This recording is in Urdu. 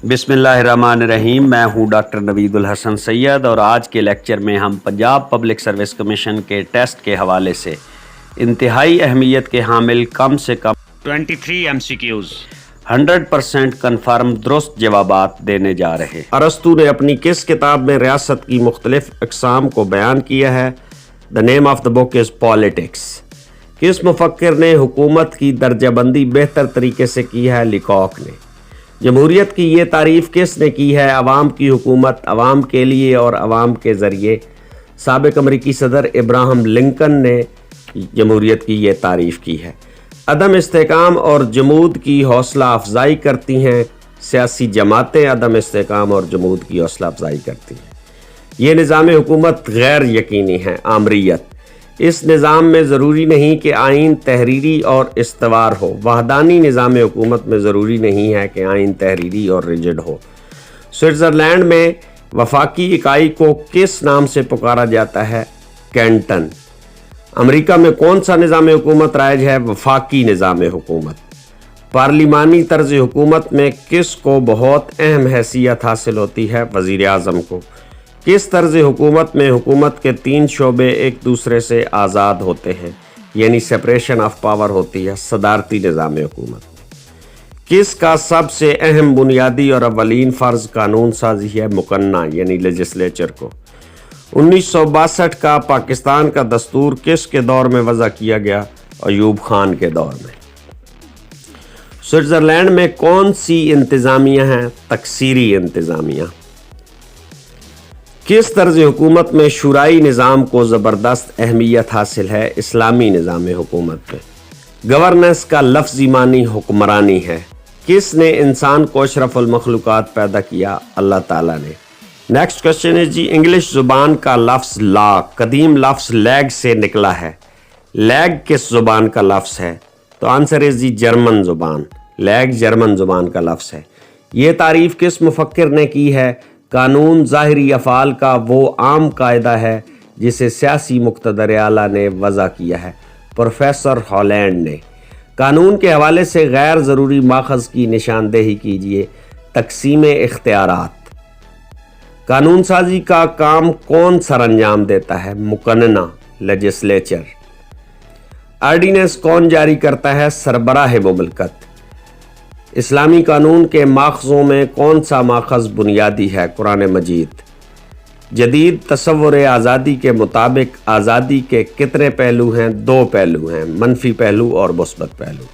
بسم اللہ الرحمن الرحیم۔ میں ہوں ڈاکٹر نوید الحسن سید اور آج کے لیکچر میں ہم پنجاب پبلک سروس کمیشن کے ٹیسٹ کے حوالے سے انتہائی اہمیت کے حامل کم سے کم 23 MCQs 100% کنفرم درست جوابات دینے جا رہے۔ ارسطو نے اپنی کس کتاب میں ریاست کی مختلف اقسام کو بیان کیا ہے؟ The name of the book is Politics۔ کس مفکر نے حکومت کی درجہ بندی بہتر طریقے سے کی ہے؟ لیکوک نے۔ جمہوریت کی یہ تعریف کس نے کی ہے؟ عوام کی حکومت، عوام کے لیے اور عوام کے ذریعے۔ سابق امریکی صدر ابراہم لنکن نے جمہوریت کی یہ تعریف کی ہے۔ عدم استحکام اور جمود کی حوصلہ افزائی کرتی ہیں۔ سیاسی جماعتیں عدم استحکام اور جمود کی حوصلہ افزائی کرتی ہیں۔ یہ نظام حکومت غیر یقینی ہے۔ آمریت۔ اس نظام میں ضروری نہیں کہ آئین تحریری اور استوار ہو۔ وحدانی نظام حکومت میں ضروری نہیں ہے کہ آئین تحریری اور ریجڈ ہو۔ سوئٹزرلینڈ میں وفاقی اکائی کو کس نام سے پکارا جاتا ہے؟ کینٹن۔ امریکہ میں کون سا نظام حکومت رائج ہے؟ وفاقی نظام حکومت۔ پارلیمانی طرز حکومت میں کس کو بہت اہم حیثیت حاصل ہوتی ہے؟ وزیر اعظم کو۔ کس طرز حکومت میں حکومت کے 3 شعبے ایک دوسرے سے آزاد ہوتے ہیں، یعنی سپریشن آف پاور ہوتی ہے؟ صدارتی نظام حکومت۔ کس کا سب سے اہم بنیادی اور اولین فرض قانون سازی ہے؟ مقننہ یعنی لیجسلیچر کو۔ 1962 کا پاکستان کا دستور کس کے دور میں وضع کیا گیا؟ ایوب خان کے دور میں۔ سوئٹزرلینڈ میں کون سی انتظامیہ ہیں؟ تکثیری انتظامیہ۔ کس طرز حکومت میں شورائی نظام کو زبردست اہمیت حاصل ہے؟ اسلامی نظام حکومت میں۔ گورننس کا لفظی معنی حکمرانی ہے۔ کس نے انسان کو اشرف المخلوقات پیدا کیا؟ اللہ تعالیٰ نے۔ نیکسٹ کوشچن ہے جی، انگلش زبان کا لفظ لا قدیم لفظ لیگ سے نکلا ہے۔ لیگ کس زبان کا لفظ ہے؟ تو آنسر ہے جی جرمن زبان۔ لیگ جرمن زبان کا لفظ ہے۔ یہ تعریف کس مفکر نے کی ہے؟ قانون ظاہری افعال کا وہ عام قاعدہ ہے جسے سیاسی مقتدر اعلیٰ نے وضع کیا ہے، پروفیسر ہالینڈ نے۔ قانون کے حوالے سے غیر ضروری ماخذ کی نشاندہی کیجیے۔ تقسیم اختیارات۔ قانون سازی کا کام کون سر انجام دیتا ہے؟ مقننہ لیجسلیچر۔ آرڈیننس کون جاری کرتا ہے؟ سربراہ مملکت۔ اسلامی قانون کے ماخذوں میں کون سا ماخذ بنیادی ہے؟ قرآن مجید۔ جدید تصور آزادی کے مطابق آزادی کے کتنے پہلو ہیں؟ 2 پہلو ہیں، منفی پہلو اور مثبت پہلو۔